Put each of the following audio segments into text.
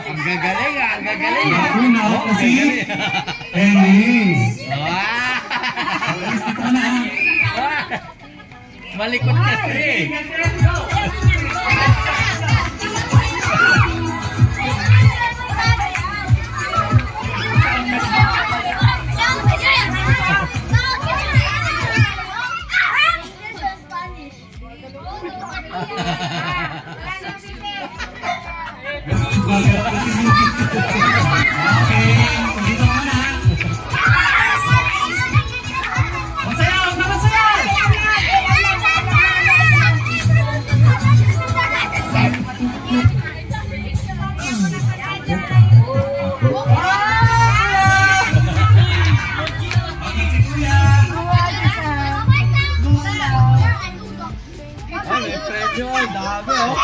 Ang gagaling ah, ang gagaling ah. Ako na ako kasi. Elis. Malikot kasi.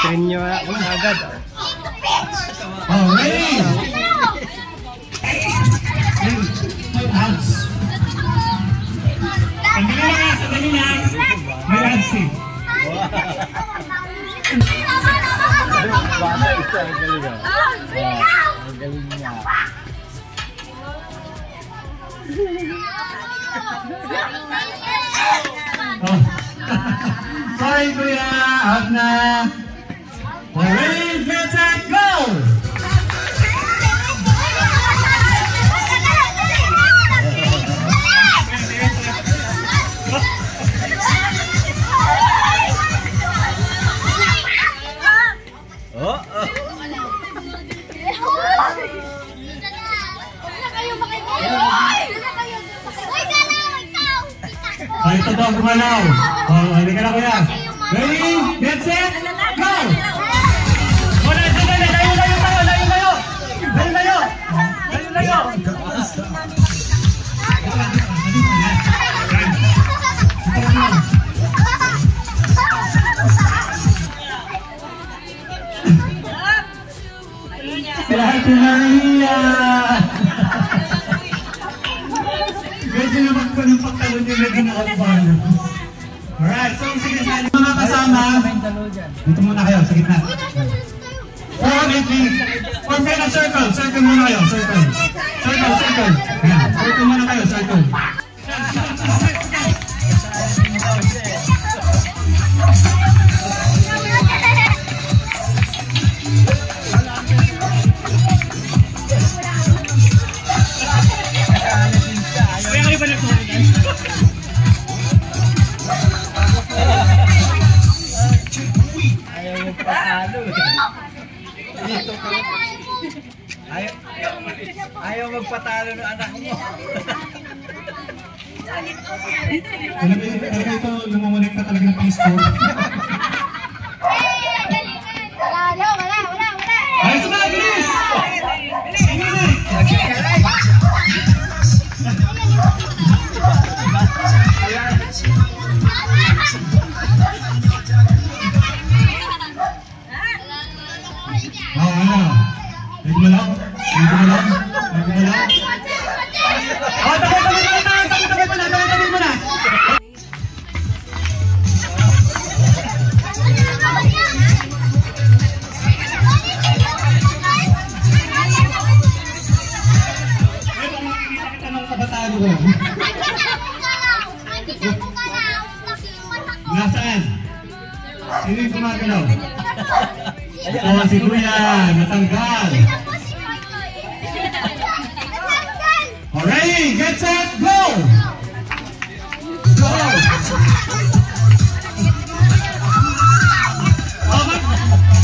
Trenyo ako agad. Oh, ready? Hands. Sandali lang. May hands eh. Bata isa, ang galing ah. Ang galing niya. Oh. Sorry kuya, out na. Ready, get set, go! Ay, ito daw gumalaw. Oh, halika na kuya. Ready, get set, go! Wala, layo kayo. Si Ate Maria! Medyo naman ko ng pagtalon yung lagi nakapalo. Alright, so sige sa mga kasama. Dito muna kayo, sa gitna. Form kayo na circle. Circle muna kayo, circle. Circle. Ayan, circle muna kayo, circle. Ayaw magpatalo ng anak mo. Talaga ito, lumamunik ka talaga ng pang-score. Wala. Ay, sumama, bilis! Oh, ano? Dito mo lang. Oh, tabi mo na. Nasaan? Sino yung gumagalaw? Oh, si Kuya, natanggal. Alright, get set, go! Go! Oh,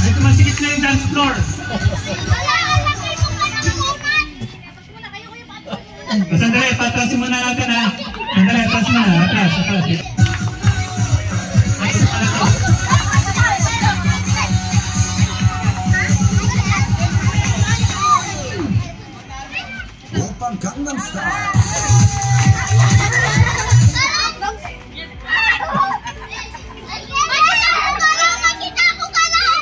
dito masikip na yung dance floors. Sandali, patrasin muna natin ha. Sandali, atras muna, atras. Gangnam Style. Makita ko ka lang!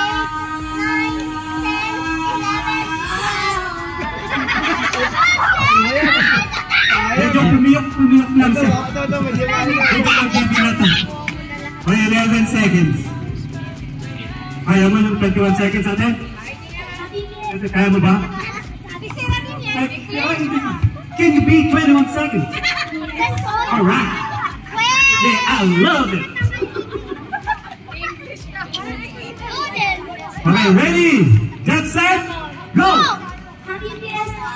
pumiyok lang siya. Ito, medyo Ito ang TV na to. May 11 seconds. Kaya mo ng 21 seconds ate? Kaya mo ba? Can you beat 21 seconds? Alright. Yeah, I love it. Okay, ready? Get set, go! Happy Fiesta!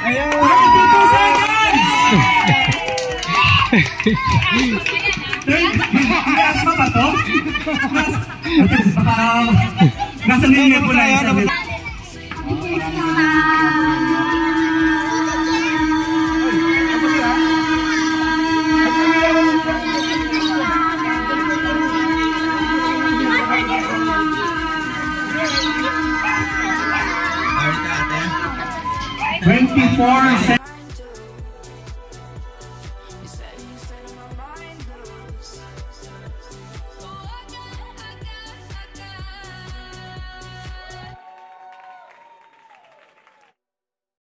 Ayaw! 22 seconds! Gas pa ba to? Nasa linya po na isa. Ay, ate. 24 seconds.